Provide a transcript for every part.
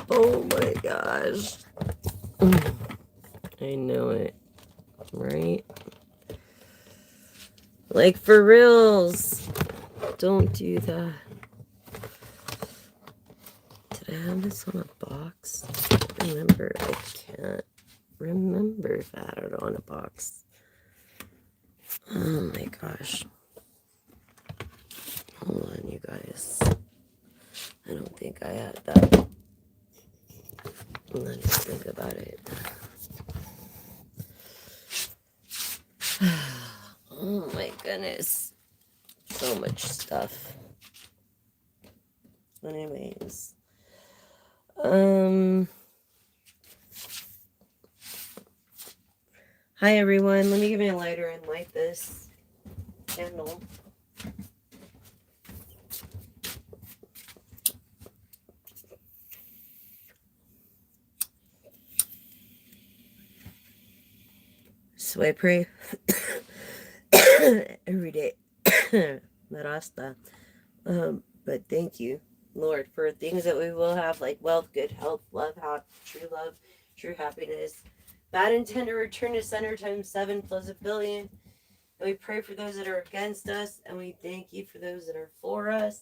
Oh my gosh. I know it. Right? Like, for reals. Don't do that. Did I have this on a box? I remember. I can't remember if I had it on a box. Oh my gosh. Hold on, you guys. I don't think I had that. Let me think about it. Oh my goodness. So much stuff. Anyways. Hi everyone. Let me give me a lighter and light this candle. So I pray every day. Marasta. But thank you, Lord, for things that we will have, like wealth, good health, love, true happiness. Bad intent to return to center times 7 plus a billion. And we pray for those that are against us, and we thank you for those that are for us.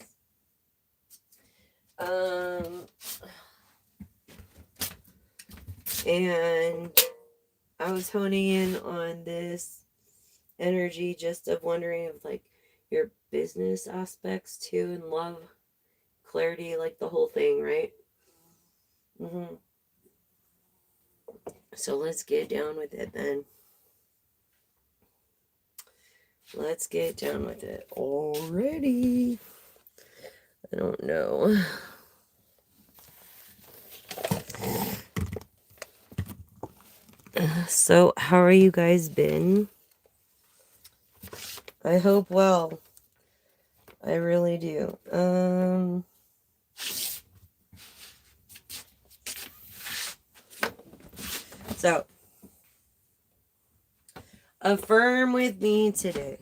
And I was honing in on this energy just of wondering of like your business aspects too, and love, clarity, like the whole thing, right? So let's get down with it then. Let's get down with it already. I don't know. So, how are you guys been? I hope well. I really do. So, affirm with me today.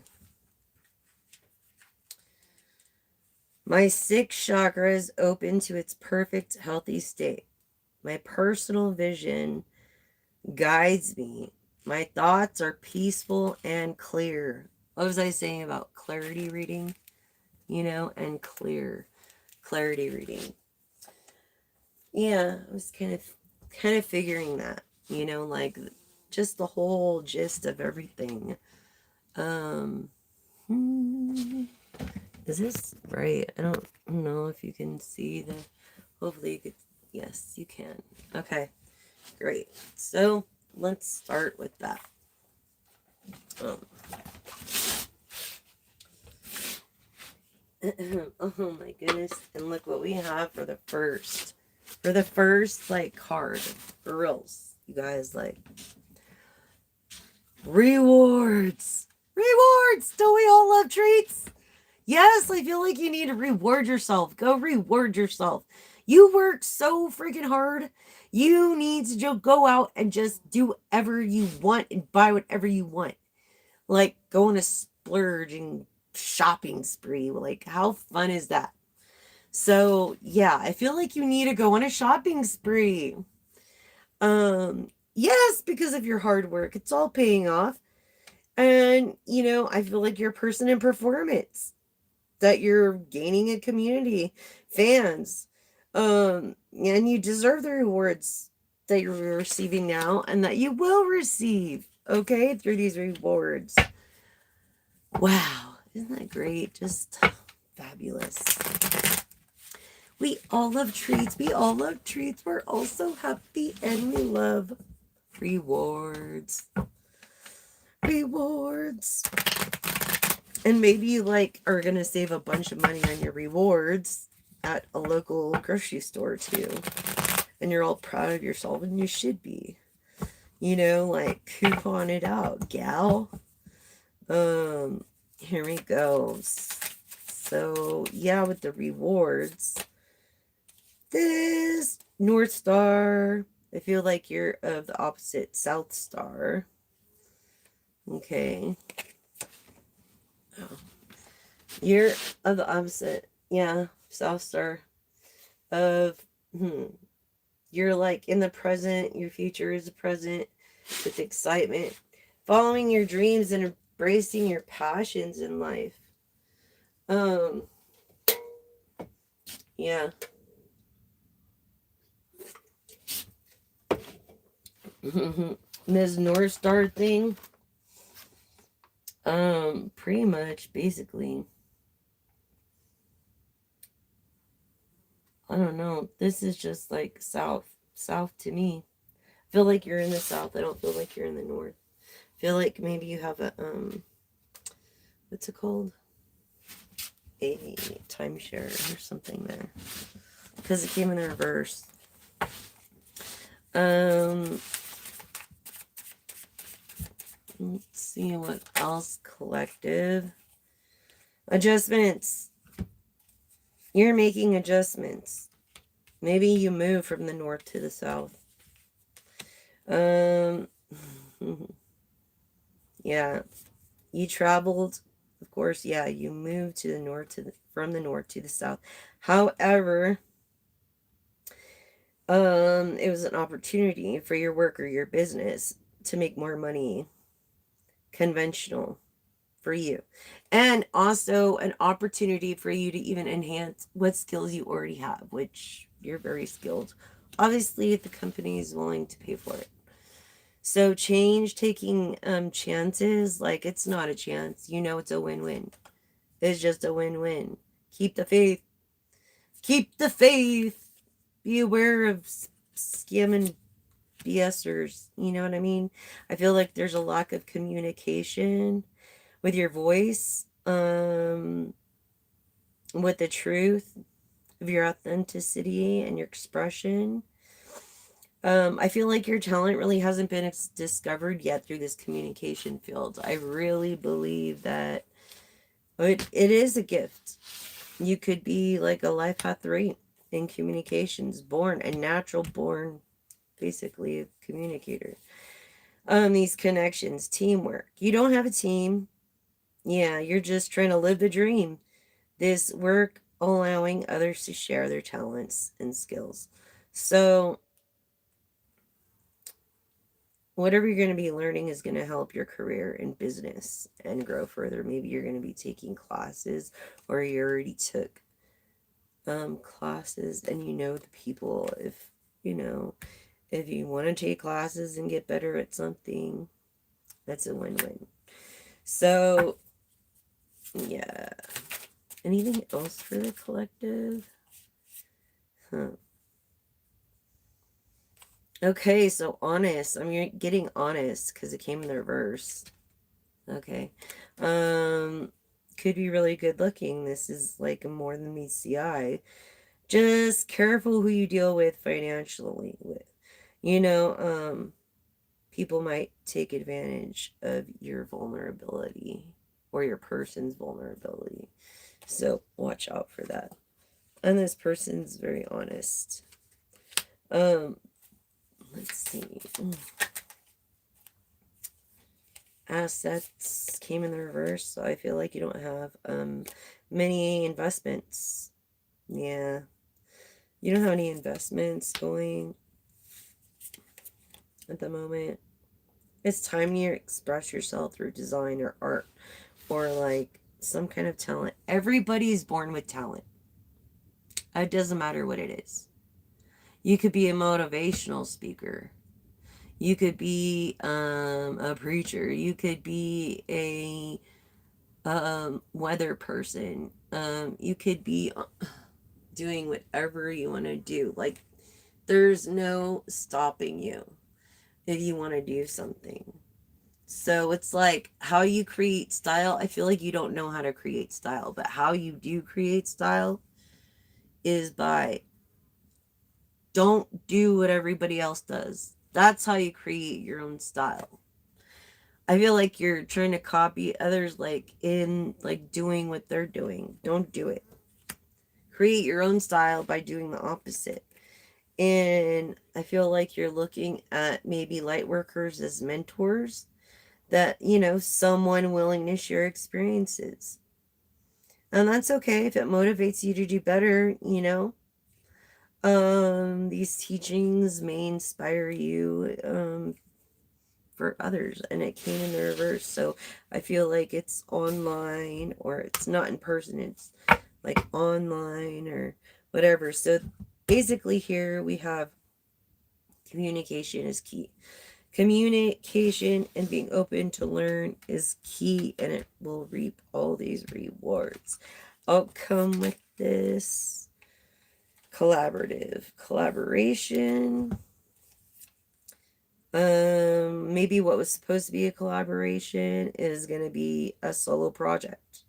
My 6 chakras open to its perfect, healthy state. My personal vision guides me. My thoughts are peaceful and clear. What was I saying about clarity reading? And clarity reading. Yeah, I was kind of figuring that, like just the whole gist of everything. Is this right? I don't know if you can see the, hopefully you could, yes, you can. Okay, great. So let's start with that. Oh my goodness. And look what we have for the first like card. For reals. You guys, like, rewards. Rewards. Don't we all love treats? Yes, I feel like you need to reward yourself. Go reward yourself. You work so freaking hard. You need to go out and just do whatever you want and buy whatever you want. Like, go on a splurging shopping spree. Like, how fun is that? So, yeah, I feel like you need to go on a shopping spree. Yes, because of your hard work. It's all paying off. And, I feel like you're a person in performance, that you're gaining a community, fans. And you deserve the rewards that you're receiving now and that you will receive, okay, through these rewards. Wow, isn't that great? Just fabulous. We all love treats. We all love treats. We're all so happy and we love rewards. Rewards. And maybe you are going to save a bunch of money on your rewards at a local grocery store too. And you're all proud of yourself, and you should be. Coupon it out, gal. Here we go. So, yeah, with the rewards. This North Star, I feel like you're of the opposite, South Star. Okay. Oh. You're of the opposite, yeah, South Star of, You're like in the present, your future is the present with excitement, following your dreams and embracing your passions in life. Um, yeah. This North Star thing, pretty much, basically, I don't know. This is just like south to me. I feel like you're in the south. I don't feel like you're in the north. I feel like maybe you have a what's it called? A timeshare or something there. Because it came in the reverse. Um, let's see what else. Collective adjustments. You're making adjustments. Maybe you move from the north to the south. Um, yeah, you traveled. Of course, yeah, you moved to the north from the north to the south. However, it was an opportunity for your work or your business to make more money, conventional for you, and also an opportunity for you to even enhance what skills you already have, which you're very skilled. Obviously, if the company is willing to pay for it. So change, taking chances, like it's not a chance. You know it's a win-win. It's just a win-win. Keep the faith. Keep the faith. Be aware of scamming BSers. You know what I mean? I feel like there's a lack of communication with your voice, with the truth of your authenticity and your expression. I feel like your talent really hasn't been discovered yet through this communication field. I really believe that it is a gift. You could be like a life path 3 in communications, born a natural born, basically a communicator. These connections, teamwork. You don't have a team. Yeah, you're just trying to live the dream. This work allowing others to share their talents and skills. So whatever you're going to be learning is going to help your career in business and grow further. Maybe you're going to be taking classes, or you already took classes and you know the people. If you know, if you want to take classes and get better at something, that's a win-win. So yeah. Anything else for the collective? Huh. Okay, so honest. I'm getting honest because it came in the reverse. Okay. Could be really good looking. This is like more than meets the eye. Just careful who you deal with financially with. You know, people might take advantage of your vulnerability or your person's vulnerability. So watch out for that. And this person's very honest. Um, let's see. Assets came in the reverse, so I feel like you don't have many investments. Yeah. You don't have any investments going at the moment. It's time to express yourself through design or art or like some kind of talent. Everybody is born with talent. It doesn't matter what it is. You could be a motivational speaker. You could be a preacher. You could be a weather person. You could be doing whatever you want to do. Like, there's no stopping you if you want to do something. So it's like how you create style. I feel like you don't know how to create style, but how you do create style is by don't do what everybody else does. That's how you create your own style. I feel like you're trying to copy others, like in like doing what they're doing. Don't do it. Create your own style by doing the opposite. And I feel like you're looking at maybe light workers as mentors, that, you know, someone willing to share experiences. And that's okay if it motivates you to do better, you know. These teachings may inspire you for others, and it came in the reverse. So I feel like it's online, or it's not in person, it's like online or whatever. So basically here we have communication is key. Communication and being open to learn is key, and it will reap all these rewards. Outcome with this collaboration. Maybe what was supposed to be a collaboration is going to be a solo project.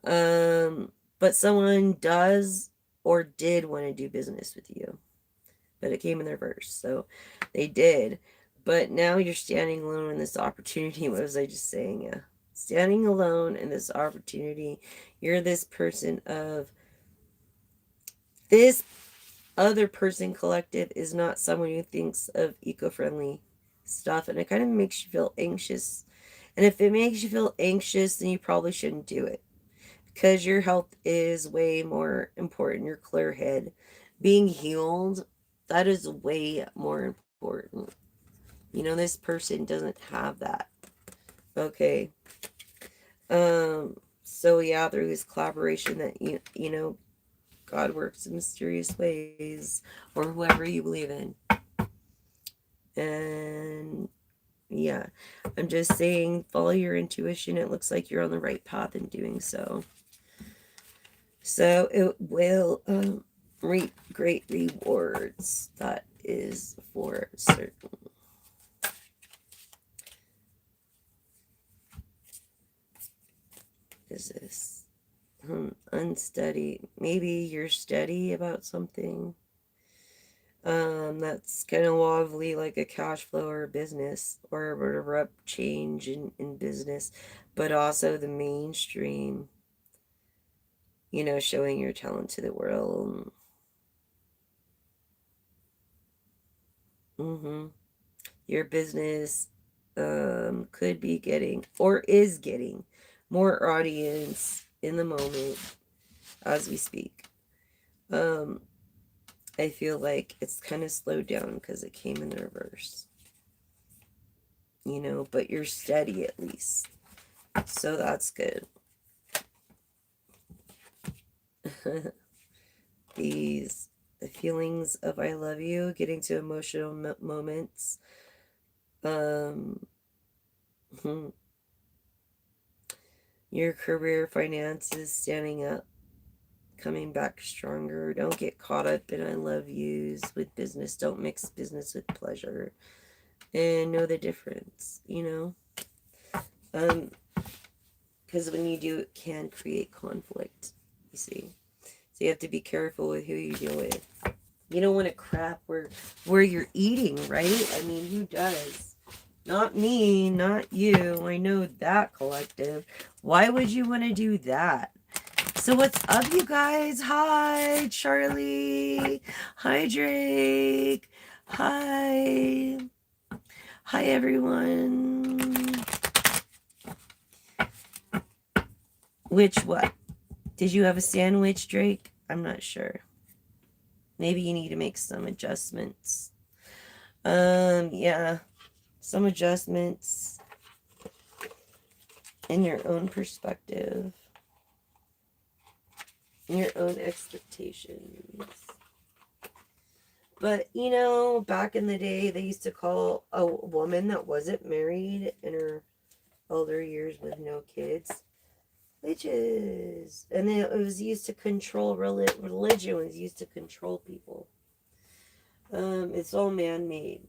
But someone does or did want to do business with you, but it came in reverse. So they did, but now you're standing alone in this opportunity. What was I just saying? Yeah. Standing alone in this opportunity. You're this person of this other person collective is not someone who thinks of eco-friendly stuff, and it kind of makes you feel anxious. And if it makes you feel anxious, then you probably shouldn't do it, because your health is way more important. Your clear head, being healed, that is way more important. This person doesn't have that. Okay. So yeah, through this collaboration that God works in mysterious ways, or whoever you believe in. And yeah, I'm just saying, follow your intuition. It looks like you're on the right path in doing so. So it will reap great rewards. That is for certain. Is this unsteady? Maybe you're steady about something. That's kind of wobbly, like a cash flow or a business, or a abrupt change in business, but also the mainstream, showing your talent to the world. Mm-hmm. Your business could be getting, or is getting, more audience in the moment as we speak. I feel like it's kind of slowed down because it came in the reverse. But you're steady at least. So that's good. These feelings of I love you, getting to emotional moments. Your career, finances, standing up, coming back stronger. Don't get caught up in I love yous with business. Don't mix business with pleasure. And know the difference, because when you do, it can create conflict, you see. So you have to be careful with who you deal with. You don't want to crap where you're eating, right? I mean, who does? Not me, not you. I know that, collective. Why would you want to do that? So what's up, you guys? Hi, Charlie. Hi, Drake. Hi. Hi, everyone. Which what? Did you have a sandwich, Drake? I'm not sure. Maybe you need to make some adjustments. Yeah. Some adjustments in your own perspective, in your own expectations. But, back in the day, they used to call a woman that wasn't married in her older years with no kids witches. And then it was used to control, religion was used to control people. It's all man-made.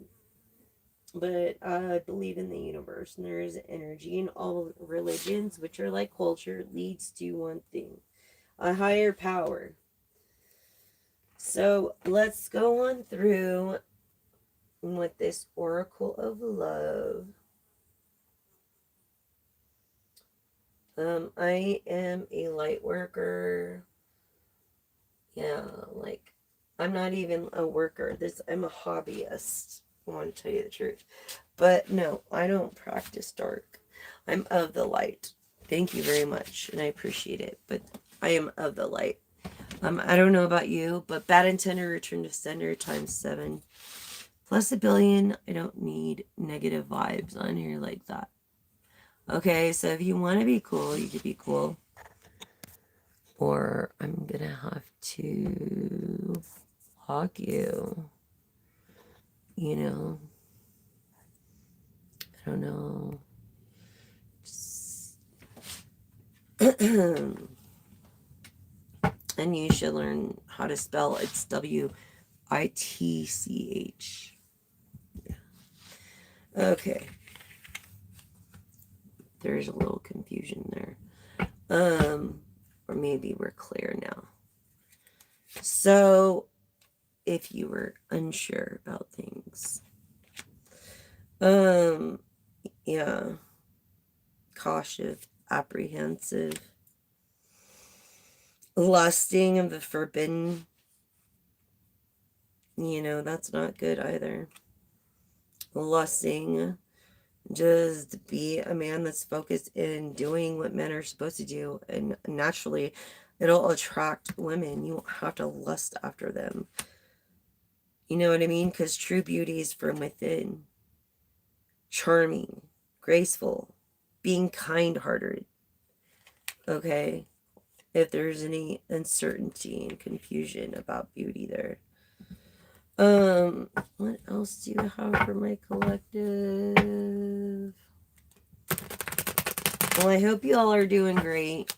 But I believe in the universe, and there is energy in all religions, which are like culture, leads to one thing: a higher power. So let's go on through with this Oracle of Love. I am a light worker. Yeah, like, I'm not even a worker. I'm a hobbyist. I want to tell you the truth. But no, I don't practice dark. I'm of the light. Thank you very much, and I appreciate it. But I am of the light. I don't know about you, but bad intender return to sender times 7. Plus a billion. I don't need negative vibes on here like that. Okay, so if you want to be cool, you could be cool. Or I'm going to have to block you. You know, I don't know. And you should learn how to spell. It's WITCH. Okay. There's a little confusion there. Or maybe we're clear now. So, if you were unsure about things, yeah, cautious, apprehensive, lusting of the forbidden, that's not good either. Lusting, just be a man that's focused in doing what men are supposed to do, and naturally it'll attract women. You won't have to lust after them. You know what I mean? Because true beauty is from within. Charming, graceful, being kind-hearted. Okay? If there's any uncertainty and confusion about beauty there. What else do you have for my collective? Well, I hope you all are doing great.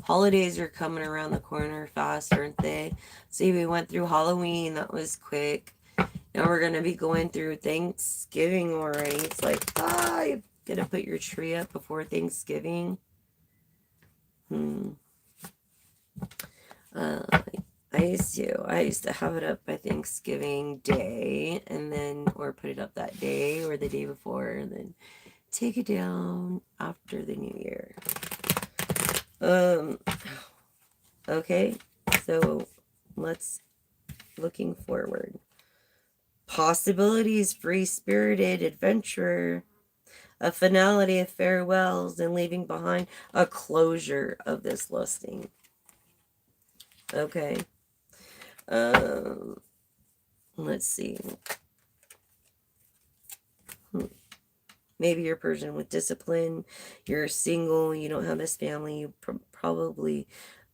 Holidays are coming around the corner fast, aren't they? See, we went through Halloween. That was quick. Now we're going to be going through Thanksgiving already. It's like, you're going to put your tree up before Thanksgiving. I used to have it up by Thanksgiving Day, and then, or put it up that day or the day before, and then take it down after the new year. Okay, so let's looking forward. Possibilities, free-spirited adventurer, a finality of farewells, and leaving behind a closure of this listing. Okay. Let's see. Maybe you're a person with discipline. You're single. You don't have this family. You probably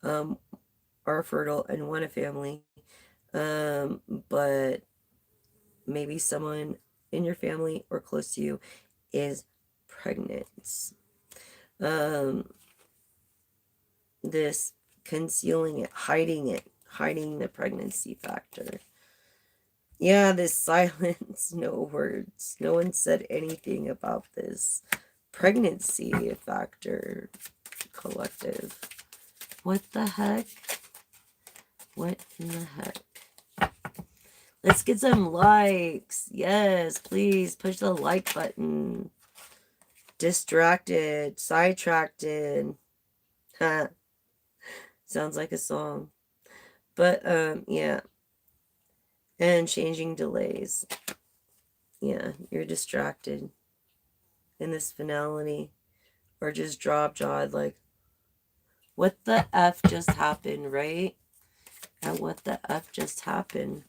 are fertile and want a family. But maybe someone in your family or close to you is pregnant. This concealing it, hiding the pregnancy factor. Yeah, this silence, no words. No one said anything about this pregnancy factor collective. What the heck? What in the heck? Let's get some likes. Yes, please push the like button. Distracted, sidetracked. Huh. Sounds like a song. But yeah. And changing delays. Yeah, you're distracted in this finality, or just drop-jawed like, what the F just happened, right? And what the F just happened?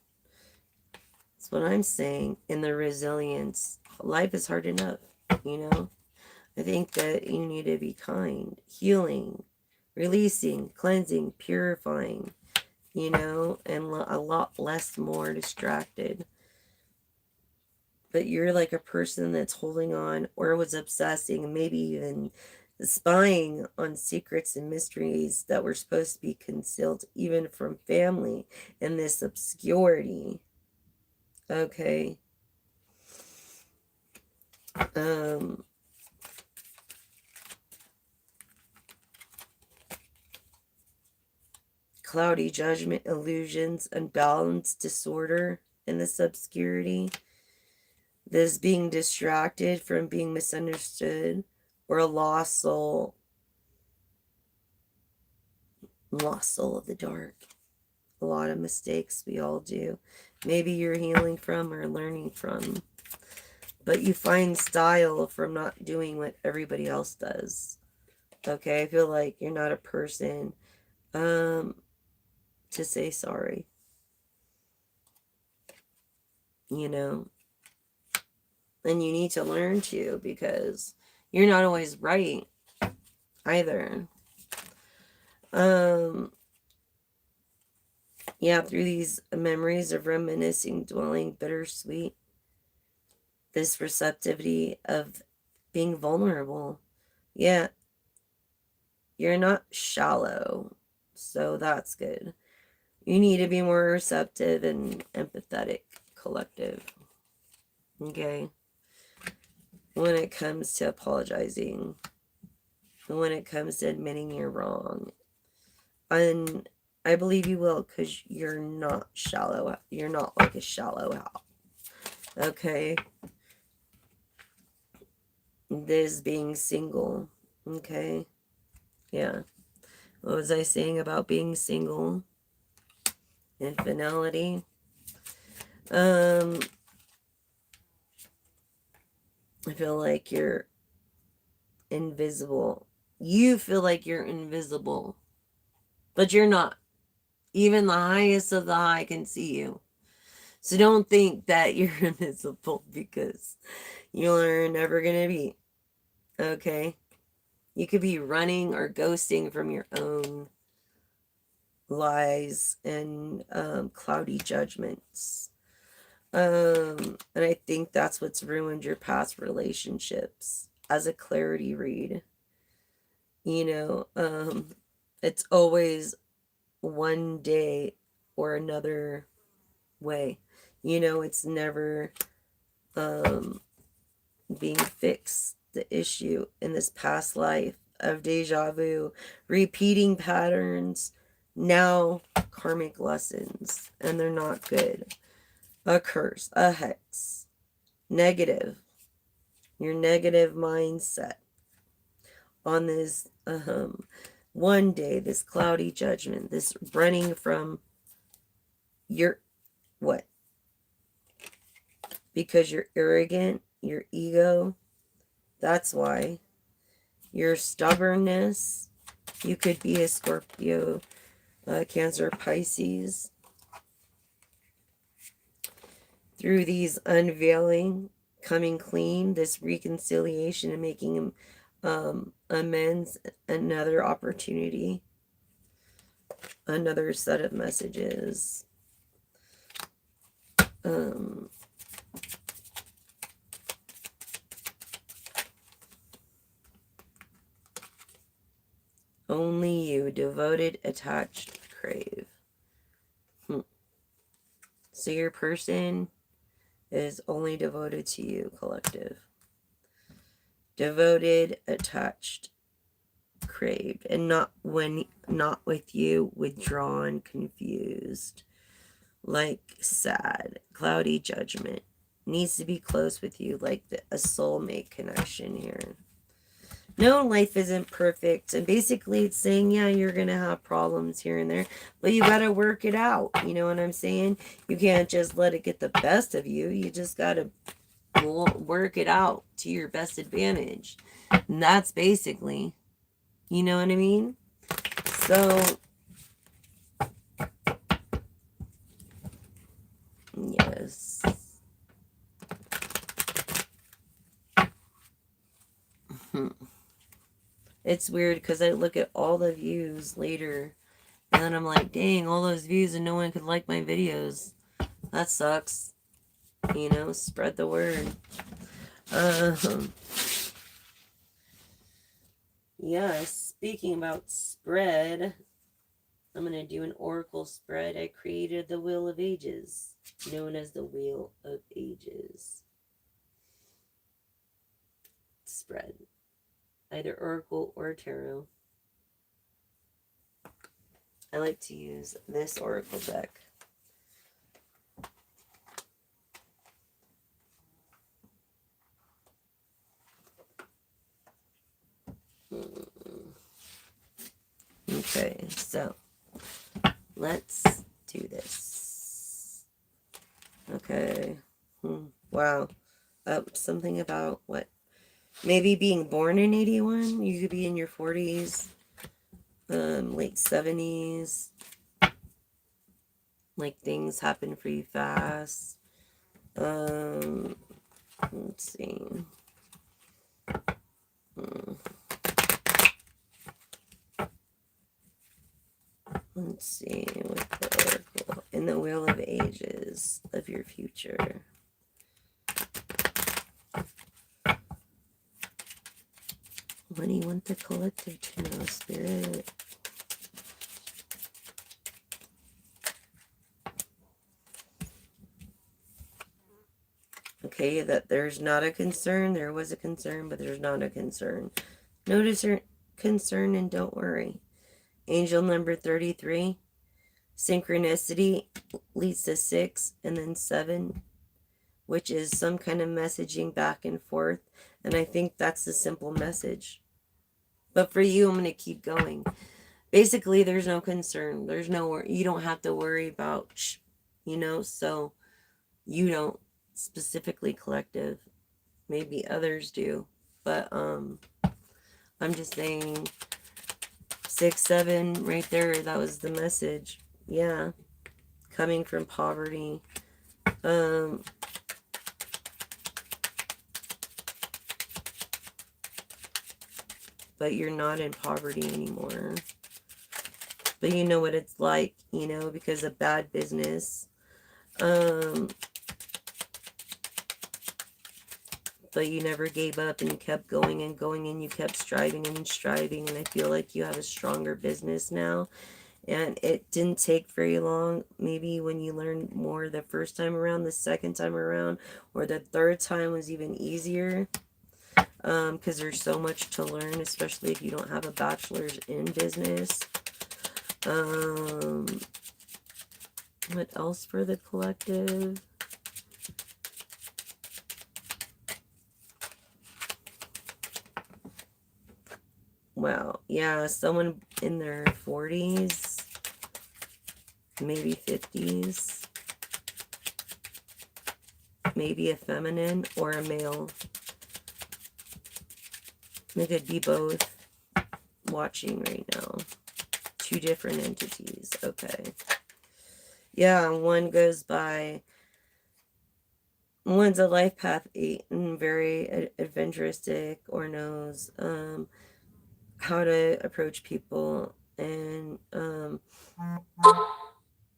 That's what I'm saying. In the resilience, life is hard enough, I think that you need to be kind, healing, releasing, cleansing, purifying, and a lot less more distracted. But you're like a person that's holding on or was obsessing, maybe even spying on secrets and mysteries that were supposed to be concealed even from family in this obscurity. Okay. Cloudy judgment, illusions, unbalanced disorder in this obscurity. This being distracted from being misunderstood, or a lost soul. Lost soul of the dark. A lot of mistakes we all do. Maybe you're healing from or learning from. But you find style from not doing what everybody else does. Okay, I feel like you're not a person to say sorry. You know, and you need to learn to, because you're not always right either. Yeah, through these memories of reminiscing, dwelling, bittersweet, this receptivity of being vulnerable. Yeah, you're not shallow, so that's good. You need to be more receptive and empathetic, collective. Okay? When it comes to apologizing, when it comes to admitting you're wrong. And I believe you will, because you're not shallow. You're not like a shallow Hal. Okay? This being single. Okay? Yeah. What was I saying about being single? Infidelity. I feel like you're invisible. You feel like you're invisible, but you're not. Even the highest of the high can see you. So don't think that you're invisible, because you're never going to be. Okay? You could be running or ghosting from your own lies and cloudy judgments. And I think that's what's ruined your past relationships as a clarity read. You know, it's always one day or another way. You know, it's never being fixed. The issue in this past life of deja vu, repeating patterns, now karmic lessons, and they're not good. A curse, a hex, negative, your negative mindset on this one day, this cloudy judgment, this running from your what? Because you're arrogant, your ego. That's why. Your stubbornness. You could be a Scorpio, Cancer, Pisces. Through these unveiling, coming clean, this reconciliation and making amends, another opportunity, another set of messages. Only you, devoted, attached, crave. So your person is only devoted to you, collective. Devoted, attached, craved, and not with you, withdrawn, confused, like sad, cloudy judgment. Needs to be close with you, like a soulmate connection here. No, life isn't perfect. And basically it's saying, yeah, you're going to have problems here and there, but you got to work it out. You know what I'm saying? You can't just let it get the best of you. You just got to work it out to your best advantage. And that's basically, you know what I mean? So, yes. It's weird because I look at all the views later and then I'm like, dang, all those views and no one could like my videos. That sucks. You know, spread the word. Yeah, speaking about spread, I'm going to do an oracle spread. I created the Wheel of Ages, known as the Wheel of Ages. Spread. Either oracle or tarot. I like to use this oracle deck. Okay, so let's do this. Okay. Wow. Something about what? Maybe being born in 81. You could be in your 40s, late 70s. Like things happen for you fast. Let's see. Let's see with the Oracle. In the Wheel of Ages of your future. What do you want the collective to know, Spirit? Okay, that there's not a concern. There was a concern, but there's not a concern. Notice your concern and don't worry. Angel number 33. Synchronicity leads to 6 and then 7, which is some kind of messaging back and forth. And I think that's the simple message. But for you, I'm going to keep going. Basically, there's no concern. There's no, you don't have to worry about, so you don't specifically, collective. Maybe others do. But I'm just saying 6, 7 right there, that was the message. Yeah. Coming from poverty. But you're not in poverty anymore. But you know what it's like, because of bad business. But you never gave up and you kept going and going and you kept striving and striving. And I feel like you have a stronger business now. And it didn't take very long. Maybe when you learned more the first time around, the second time around, or the third time was even easier. Because there's so much to learn, especially if you don't have a bachelor's in business. What else for the collective? Wow, yeah, someone in their 40s, maybe 50s, maybe a feminine or a male. They could be both watching right now. 2 different entities. Okay. Yeah, one goes by, one's a life path 8 and very adventuristic, or knows how to approach people and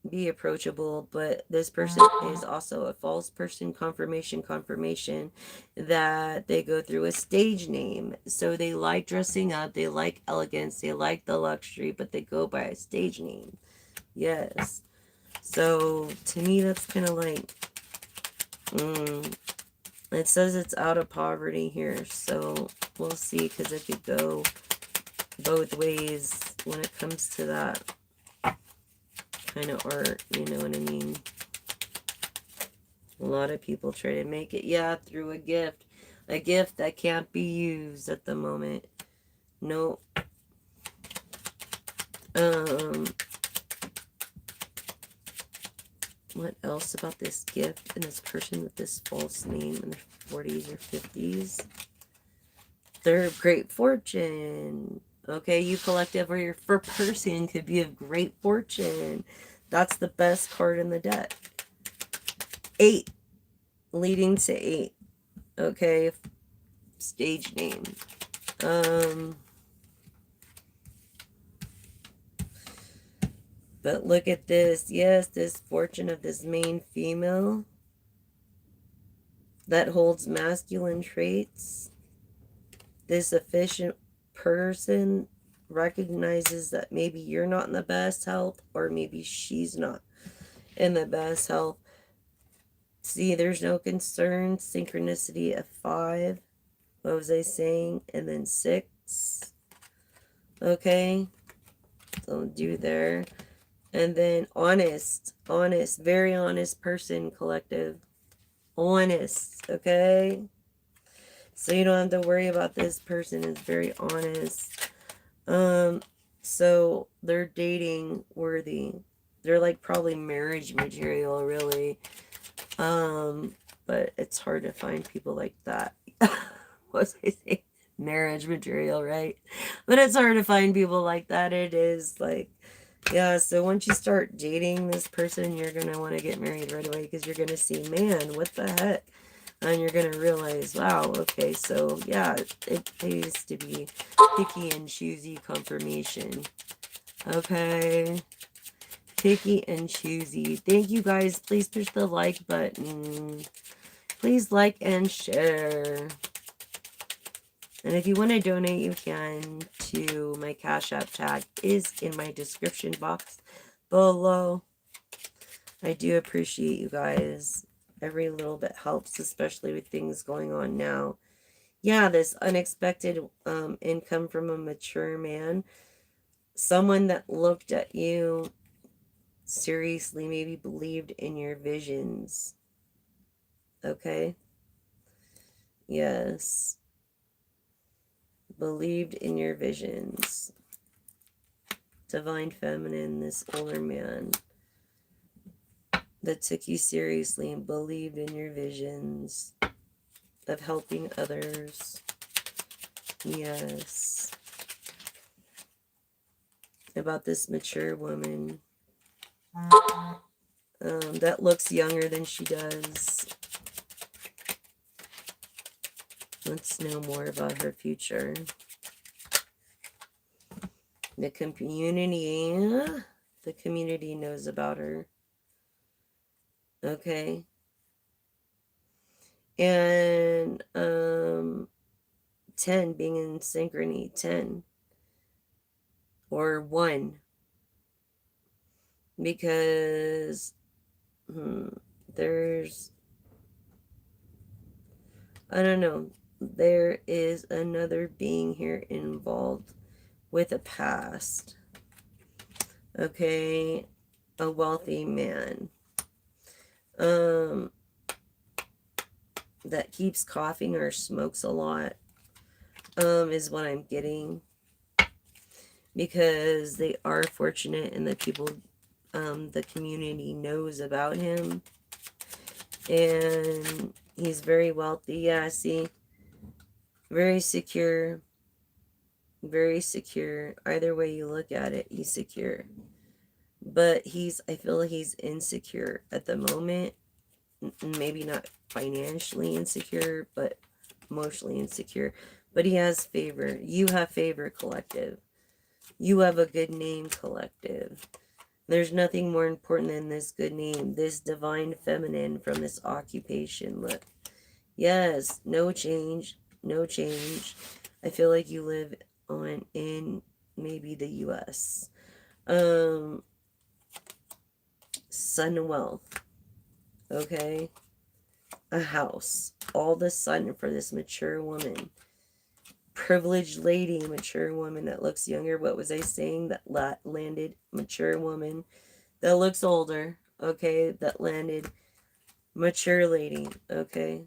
be approachable. But this person is also a false person, confirmation that they go through a stage name. So they like dressing up, they like elegance, they like the luxury, but they go by a stage name. Yes. So to me, that's kind of like, it says it's out of poverty here. So we'll see, because it could go both ways when it comes to that kind of art, you know what I mean? A lot of people try to make it, yeah, through a gift that can't be used at the moment. No. What else about this gift and this person with this false name in their 40s or 50s? Their great fortune. Okay, you collective or your for person could be of great fortune. That's the best card in the deck. 8, leading to 8. Okay, stage name. But look at this. Yes, this fortune of this main female that holds masculine traits. This efficient person recognizes that maybe you're not in the best health, or maybe she's not in the best health. See, there's no concern. Synchronicity of 5. What was I saying? And then 6. Okay. So do there. And then honest, very honest person, collective. Honest, okay? So you don't have to worry about this person is very honest. So they're dating worthy. They're like probably marriage material, really. But it's hard to find people like that. What was I saying? Marriage material, right? But it's hard to find people like that. It is like, Yeah, so once you start dating this person, you're going to want to get married right away because you're going to see, man, what the heck? And you're going to realize, wow, okay, so yeah, it pays to be picky and choosy confirmation. Okay. Picky and choosy. Thank you guys. Please push the like button. Please like and share. And if you want to donate, you can to my Cash App tag is in my description box below. I do appreciate you guys. Every little bit helps, especially with things going on now. Yeah, this unexpected income from a mature man. Someone that looked at you seriously, maybe believed in your visions. Okay? Yes. Believed in your visions. Divine feminine, this older man that took you seriously and believed in your visions of helping others. Yes. About this mature woman that looks younger than she does. Let's know more about her future. The community knows about her. Okay. And 10 being in synchrony, 10 or 1, because there's, I don't know, there is another being here involved with a past. Okay, a wealthy man that keeps coughing or smokes a lot is what I'm getting, because they are fortunate and the people, the community knows about him, and he's very wealthy. Yeah, see, very secure, very secure. Either way you look at it, he's secure, but I feel he's insecure at the moment. Maybe not financially insecure, but emotionally insecure. But he has favor. You have favor, collective. You have a good name, collective. There's nothing more important than this good name, this divine feminine from this occupation. Look. Yes, no change. No change. I feel like you live in maybe the US. Sun wealth. Okay? A house. All the sun for this mature woman. Privileged lady, mature woman that looks younger. What was I saying? That landed mature woman that looks older. Okay, that landed mature lady. Okay.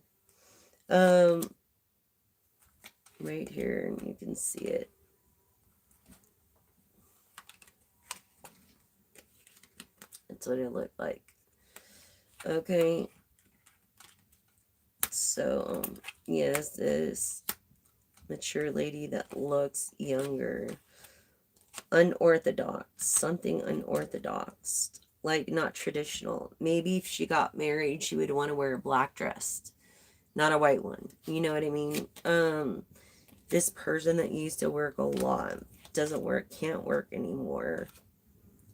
Right here, and you can see it. That's what it looked like. Okay. So, yes, this mature lady that looks younger. Unorthodox. Something unorthodox. Like, not traditional. Maybe if she got married, she would want to wear a black dress. Not a white one. You know what I mean? This person that used to work a lot doesn't work, can't work anymore.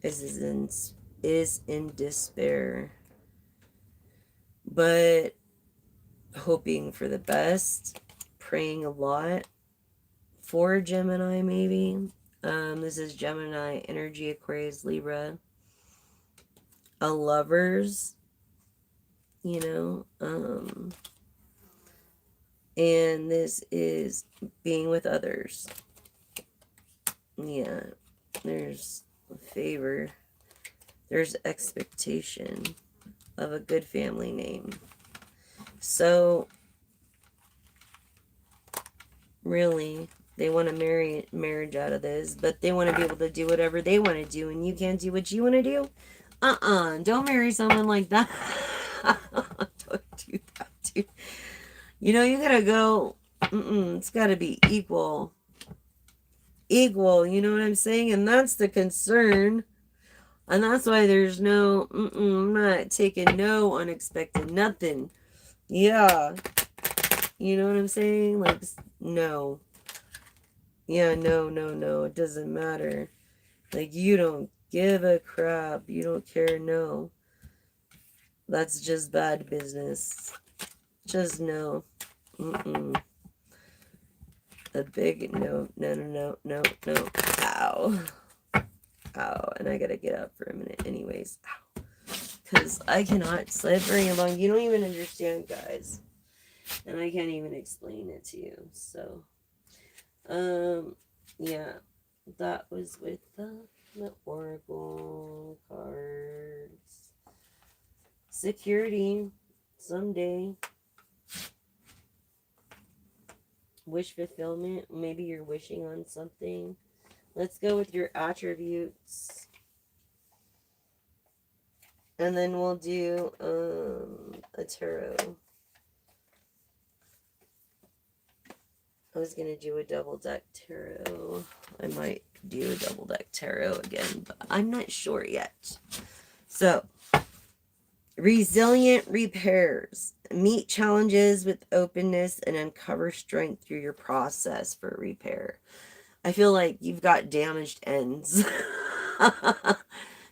Is in despair. But hoping for the best, praying a lot for Gemini, maybe. This is Gemini, energy, Aquarius, Libra. A lovers, you know. And this is being with others. Yeah, there's favor. There's expectation of a good family name. So, really, they want to marriage out of this, but they want to be able to do whatever they want to do, and you can't do what you want to do? Don't marry someone like that. Don't do that, dude. You know, you gotta go, it's gotta be equal. Equal, you know what I'm saying? And that's the concern. And that's why there's no, I'm not taking no unexpected nothing. Yeah. You know what I'm saying? Like, no. Yeah, no. It doesn't matter. Like, you don't give a crap. You don't care, no. That's just bad business. Just no. A big no. Ow. Ow. And I gotta get up for a minute anyways. Ow. Because I cannot slip very long. You don't even understand, guys. And I can't even explain it to you. So, yeah. That was with the Oracle cards. Security. Someday. Wish fulfillment. Maybe you're wishing on something. Let's go with your attributes. And then we'll do a tarot. I was going to do a double deck tarot. I might do a double deck tarot again, but I'm not sure yet. So, resilient repairs. Meet challenges with openness and uncover strength through your process for repair. I feel like you've got damaged ends.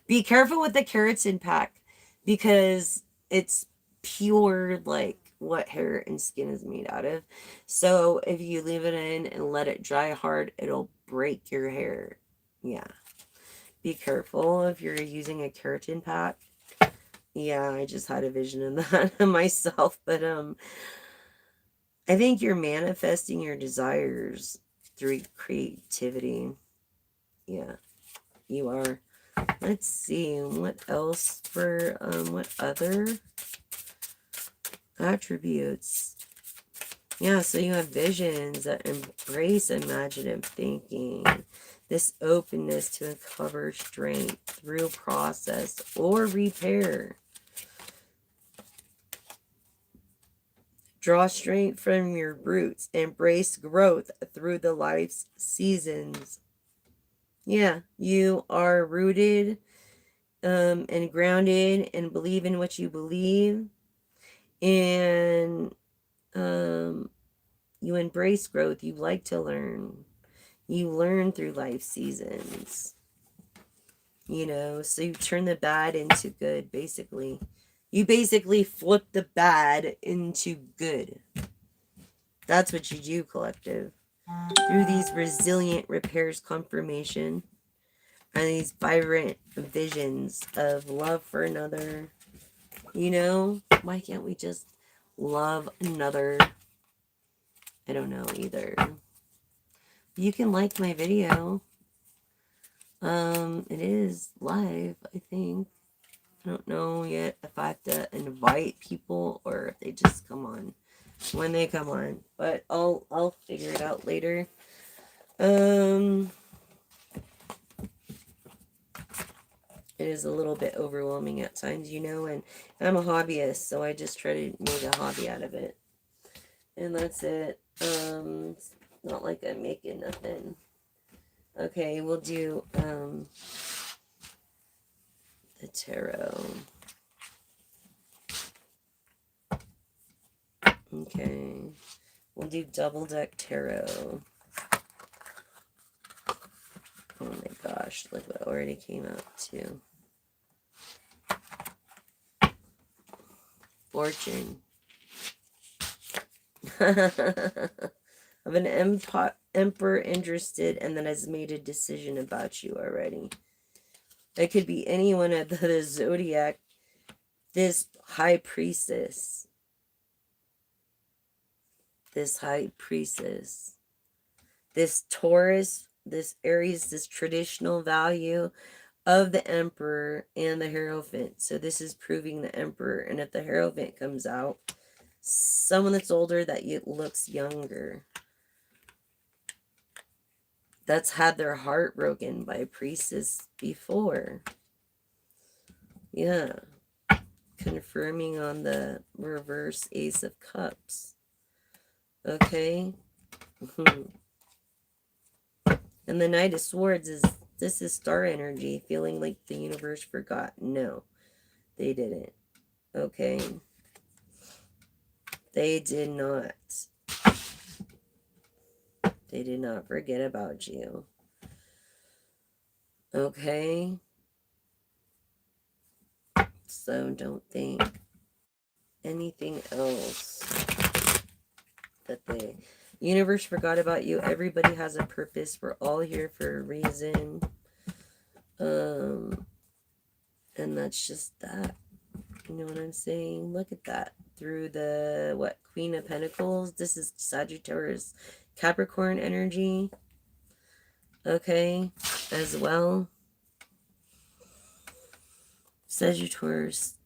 Be careful with the keratin pack because it's pure, like, what hair and skin is made out of. So if you leave it in and let it dry hard, it'll break your hair. Yeah. Be careful if you're using a keratin pack. Yeah, I just had a vision of that myself. But I think you're manifesting your desires through creativity. Yeah, you are. Let's see what else for what other attributes. Yeah, so you have visions that embrace imaginative thinking, this openness to uncover strength through process or repair. Draw strength from your roots, embrace growth through the life's seasons. Yeah, you are rooted and grounded and believe in what you believe. And you embrace growth. You like to learn. You learn through life seasons. You know, so you turn the bad into good, basically. You basically flip the bad into good. That's what you do, collective. Through these resilient repairs confirmation and these vibrant visions of love for another. You know, why can't we just love another? I don't know either. You can like my video. It is live, I think. I don't know yet if I have to invite people or if they just come on when they come on. But I'll figure it out later. It is a little bit overwhelming at times, you know, and I'm a hobbyist, so I just try to make a hobby out of it. And that's it. It's not like I'm making nothing. Okay, we'll do the tarot. Okay. We'll do double deck tarot. Oh my gosh, look what already came out too. Fortune. Of an emperor interested and that has made a decision about you already. It could be anyone of the zodiac. This high priestess. This high priestess. This Taurus, this Aries, this traditional value of the Emperor and the Hierophant. So this is proving the Emperor. And if the Hierophant comes out, someone that's older that looks younger. That's had their heart broken by a priestess before. Yeah. Confirming on the reverse Ace of Cups. Okay. And the Knight of Swords is This is star energy, feeling like the universe forgot. No, they didn't. Okay? They did not. They did not forget about you. Okay? So don't think anything else that the universe forgot about you. Everybody has a purpose. We're all here for a reason. And that's just that. You know what I'm saying? Look at that. Through the, what, Queen of Pentacles. This is Sagittarius, Capricorn energy. Okay, as well. Sagittarius,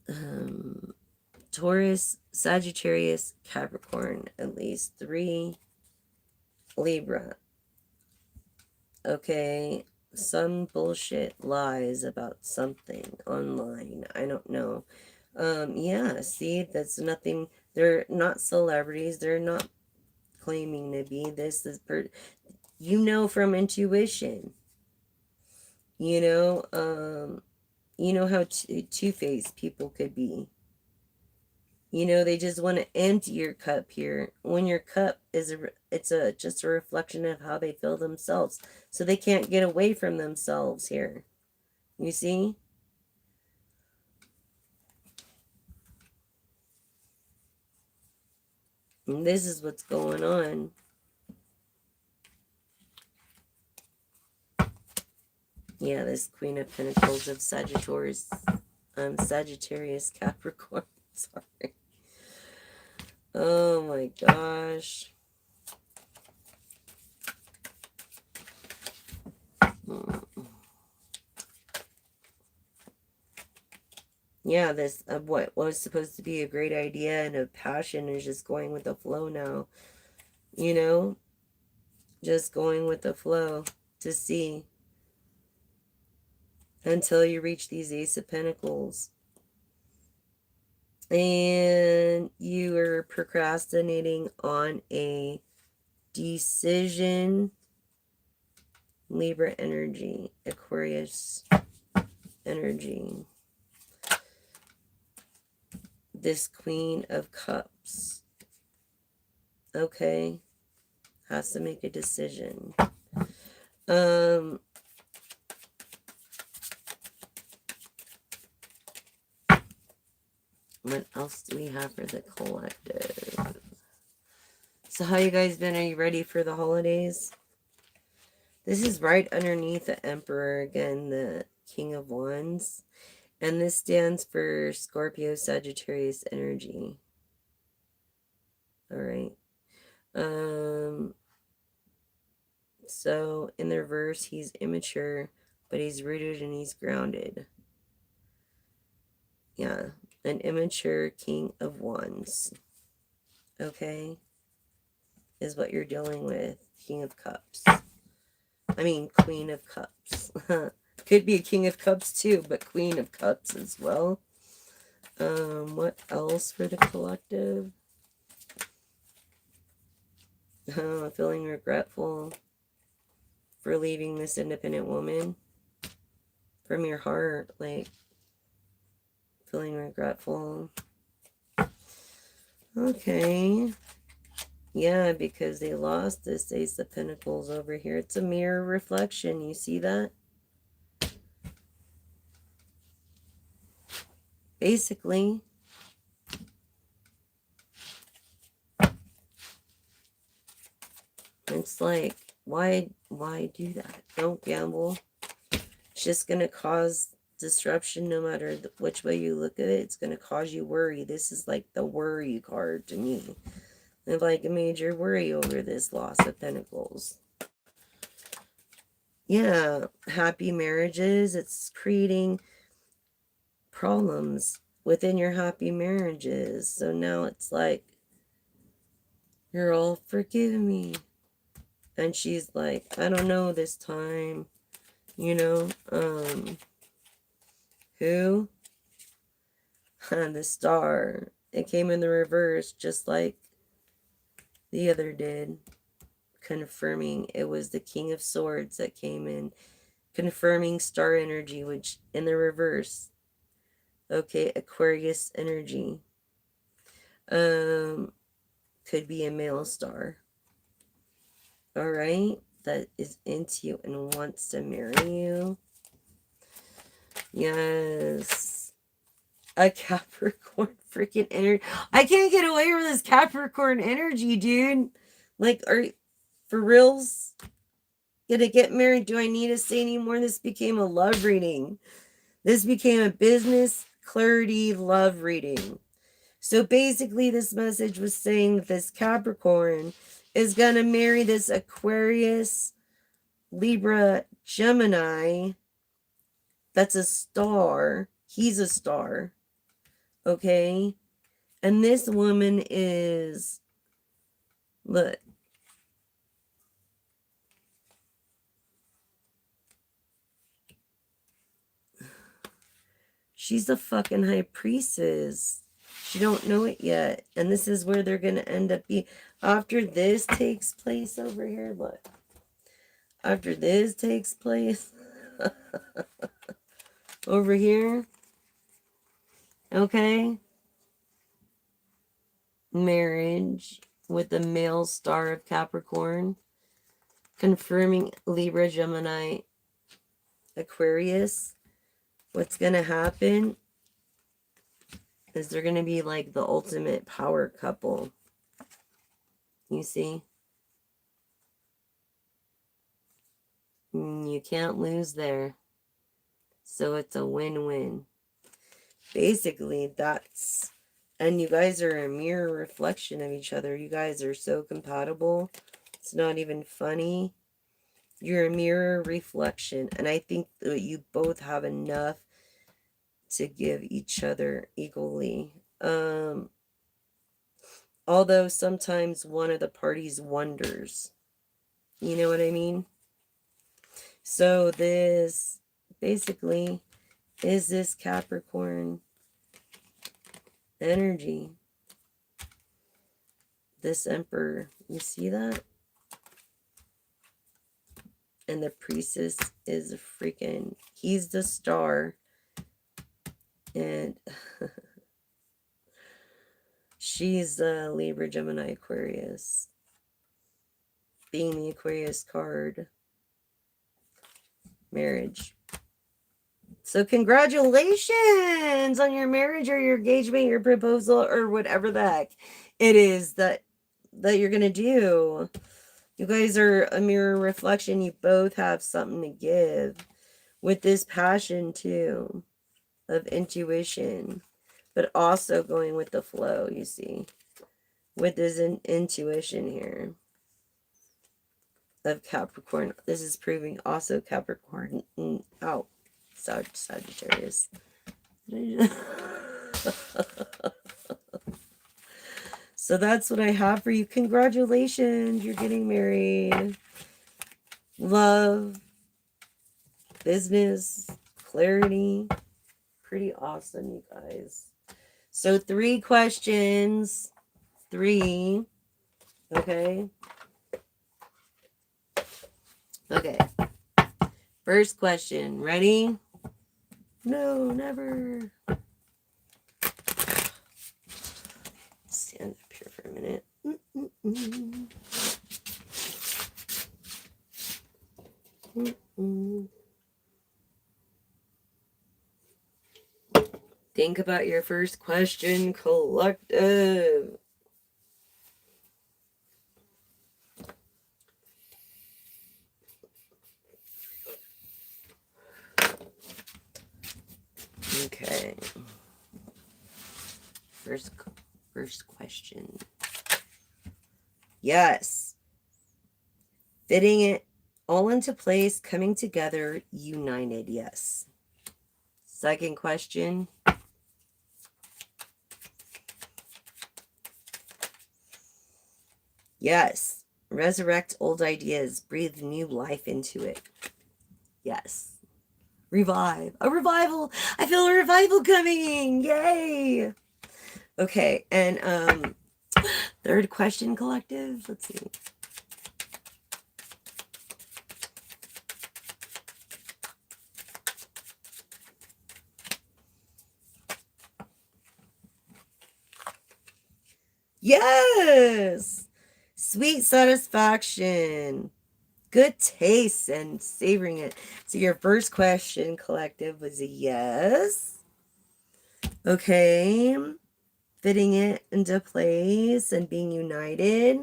Taurus, Sagittarius, Capricorn. At least 3. Libra. Okay, some bullshit lies about something online. I don't know. Yeah, see, that's nothing. They're not celebrities. They're not claiming to be this. You know from intuition. You know how two-faced people could be. You know, they just want to empty your cup here. When your cup is just a reflection of how they feel themselves. So they can't get away from themselves here. You see? And this is what's going on. Yeah, this Queen of Pentacles of Sagittarius, Sagittarius Capricorn. Sorry. Oh my gosh. Yeah, this what was supposed to be a great idea and a passion is just going with the flow now. You know, just going with the flow to see until you reach these Ace of Pentacles. And you are procrastinating on a decision. Libra energy, Aquarius energy. This Queen of Cups, okay, has to make a decision. What else do we have for the collective? So how you guys been? Are you ready for the holidays? This is right underneath the Emperor again, the King of Wands. And this stands for Scorpio Sagittarius energy. All right. So in the reverse, he's immature, but he's rooted and he's grounded. Yeah, an immature King of Wands. Okay, is what you're dealing with. King of Cups. I mean, Queen of Cups. Could be a King of Cups too, but Queen of Cups as well. What else for the collective? Feeling regretful for leaving this independent woman from your heart, like feeling regretful. Okay. Yeah, because they lost this Ace of Pentacles over here. It's a mirror reflection. You see that? Basically. It's like, why do that? Don't gamble. It's just going to cause disruption no matter which way you look at it. It's going to cause you worry. This is like the worry card to me. I have like a major worry over this loss of Pentacles. Yeah, happy marriages. It's creating problems within your happy marriages. So now it's like, you're all forgive me. And she's like, I don't know this time. You know, who? The Star. It came in the reverse, just like the other did, confirming it was the King of Swords that came in. confirming star energy, which in the reverse, okay, Aquarius energy, could be a male star, all right, that is into you and wants to marry you. Yes. A Capricorn freaking energy. I can't get away from this Capricorn energy, dude. Like, are for reals gonna get married? Do I need to say anymore? This became a love reading. This became a business clarity love reading. So basically, this message was saying that this Capricorn is gonna marry this Aquarius, Libra, Gemini. That's a star. He's a star. Okay? And this woman is, look, she's the fucking high priestess. She don't know it yet. And this is where they're going to end up being. After this takes place over here, look. After this takes place over here, okay? Marriage with the male star of Capricorn, confirming Libra, Gemini, Aquarius. What's going to happen is they're going to be like the ultimate power couple. You see? You can't lose there. So it's a win-win. Basically, that's... And you guys are a mirror reflection of each other. You guys are so compatible. It's not even funny. You're a mirror reflection. And I think that you both have enough to give each other equally. Although sometimes one of the parties wonders. You know what I mean? So this basically is this Capricorn energy. This Emperor. You see that? And the priestess is a freaking... He's the star. And... she's Libra, Gemini, Aquarius. Being the Aquarius card. Marriage. So congratulations on your marriage or your engagement, your proposal, or whatever the heck it is that you're going to do. You guys are a mirror reflection. You both have something to give with this passion too of intuition, but also going with the flow, you see, with this intuition here of Capricorn. This is proving also Capricorn. Oh, Sagittarius. So that's what I have for you. Congratulations, you're getting married. Love, business, clarity. Pretty awesome, you guys. So 3 questions. 3. Okay. Okay. First question. Ready? No, never. Stand up here for a minute. Think about your first question, collective. Okay. First question. Yes. Fitting it all into place, coming together, united. Yes. Second question. Yes. Resurrect old ideas, breathe new life into it. Yes. Revive. A revival. I feel a revival coming. Yay. Okay. And third question, collective. Let's see. Yes. Sweet satisfaction. Good taste and savoring it. So your first question, collective, was a yes. Okay. Fitting it into place and being united.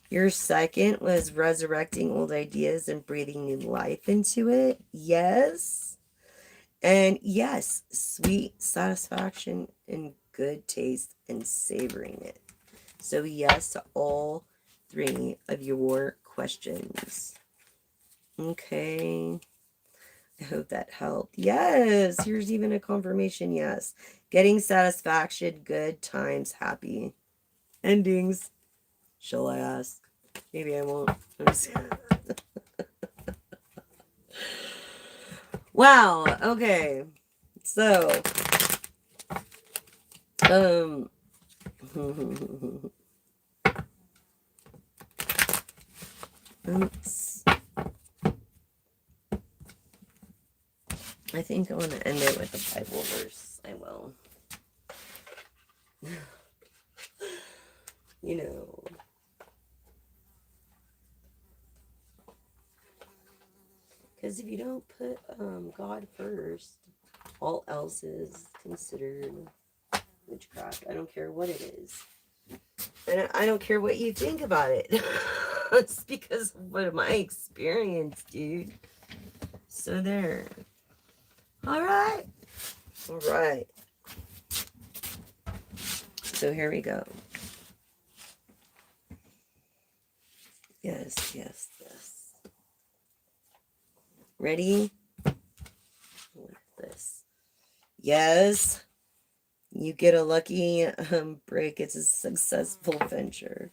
Your second was resurrecting old ideas and breathing new life into it. Yes. And yes, sweet satisfaction and good taste and savoring it. So, yes to all three of your questions. Okay. I hope that helped. Yes. Here's even a confirmation. Yes. Getting satisfaction, good times, happy endings. Shall I ask? Maybe I won't. Wow. Okay. So, um, oops. I think I want to end it with the Bible verse. I will. You know. Because if you don't put God first, all else is considered witchcraft. I don't care what it is. And I don't care what you think about it. It's because of what my experience, dude. So there. All right. All right. So here we go. Yes, yes, yes. Ready? What is this? Yes. You get a lucky break. It's a successful venture.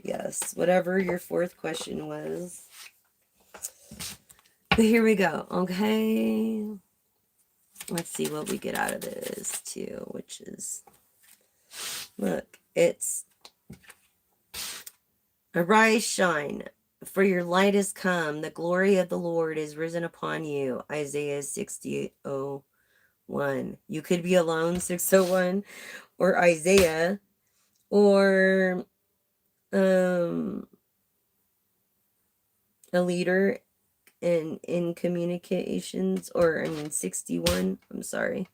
Yes. Whatever your fourth question was. But here we go. Okay. Let's see what we get out of this too, which is, look, it's arise, shine, for your light is come. The glory of the Lord is risen upon you. Isaiah 60:01. You could be alone, 601, or Isaiah, or a leader in communications, or 61. I'm sorry.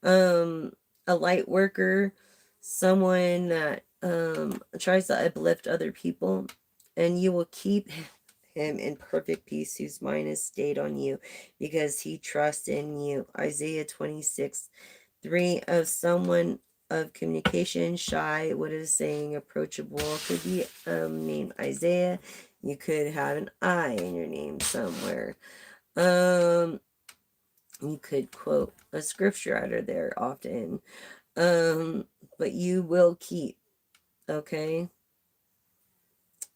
A light worker, someone that tries to uplift other people, and you will keep him in perfect peace whose mind is stayed on you because he trusts in you. Isaiah 26:3. Of someone of communication, shy, what is saying, approachable, could be named Isaiah. You could have an I in your name somewhere. You could quote a scripture out of there often. But you will keep, okay?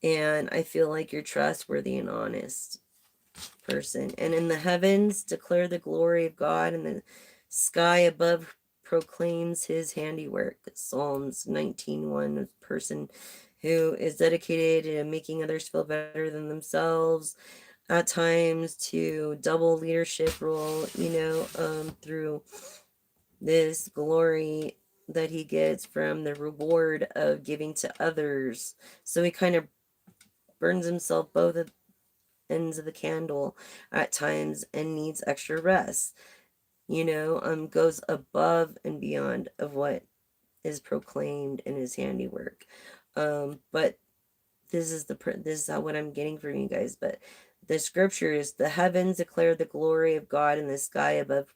And I feel like you're trustworthy and honest person. And in the heavens declare the glory of God, and the sky above proclaims his handiwork. Psalms 19:1. A person who is dedicated to making others feel better than themselves, at times to double leadership role, through this glory that he gets from the reward of giving to others. So he kind of burns himself both ends of the candle at times and needs extra rest. Goes above and beyond of what is proclaimed in his handiwork. But this is how what I'm getting from you guys. But the scripture is, the heavens declare the glory of God, and the sky above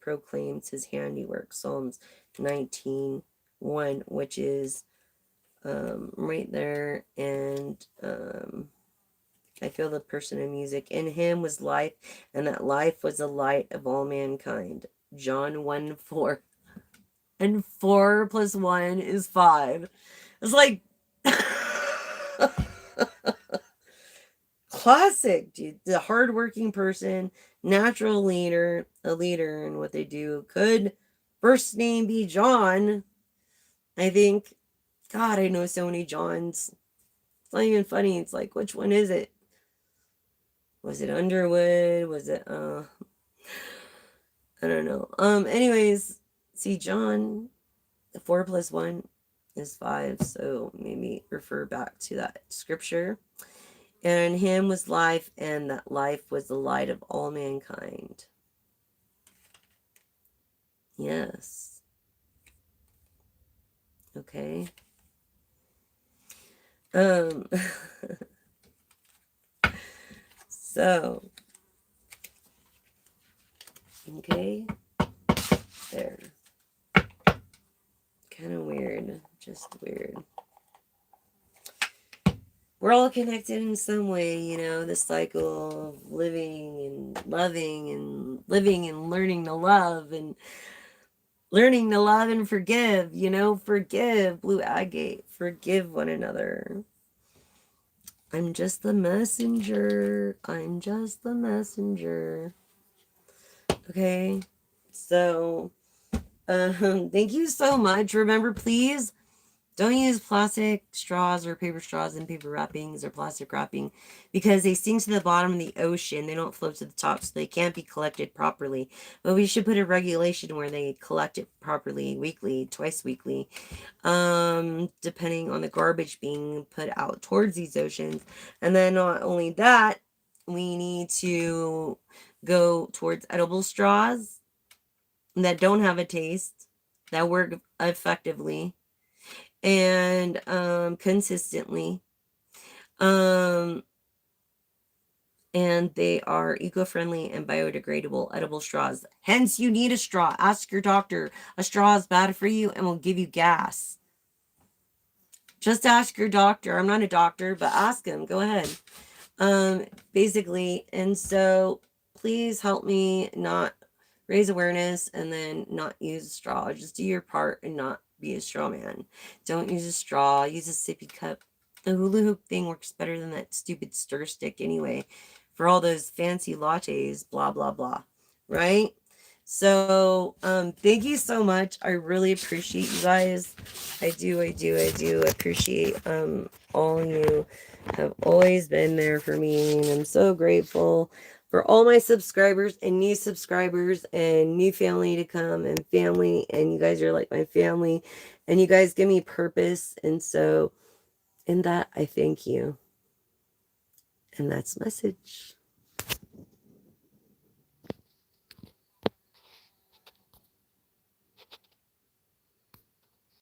proclaims his handiwork. Psalms 19:1, which is right there. And I feel the person in music. In him was life, and that life was the light of all mankind. John 1:4. And 4 plus 1 is 5. It's like classic, dude. The hardworking person, natural leader, a leader in what they do. Could first name be John? I think. God, I know so many Johns. It's not even funny. It's like, which one is it? Was it Underwood? Was it I don't know. Anyways, see, John, 4 plus 1 is 5. So maybe refer back to that scripture. And in him was life, and that life was the light of all mankind. Yes. Okay. So, okay. There. Kind of weird. Just weird. We're all connected in some way, you know, the cycle of living and loving and living and learning to love and forgive, you know, forgive, blue agate, forgive one another. I'm just the messenger. I'm just the messenger. Okay. So, thank you so much. Remember, please don't use plastic straws or paper straws and paper wrappings or plastic wrapping because they sink to the bottom of the ocean. They don't float to the top, so they can't be collected properly. But we should put a regulation where they collect it properly weekly, twice weekly, depending on the garbage being put out towards these oceans. And then not only that, we need to go towards edible straws that don't have a taste, that work effectively and consistently. Um, and they are eco-friendly and biodegradable edible straws. Hence, you need a straw. Ask your doctor. A straw is bad for you and will give you gas. Just ask your doctor. I'm not a doctor, but ask him. Go ahead. Basically, and so please help me not raise awareness and then not use a straw. Just do your part and not be a straw man. Don't use a straw. Use a sippy cup. The hula hoop thing works better than that stupid stir stick anyway for all those fancy lattes, blah, blah, blah. Right? So, thank you so much. I really appreciate you guys. I do appreciate all you have always been there for me, and I'm so grateful for all my subscribers and new family to come and family, and you guys are like my family, and you guys give me purpose, and so in that I thank you, and that's message.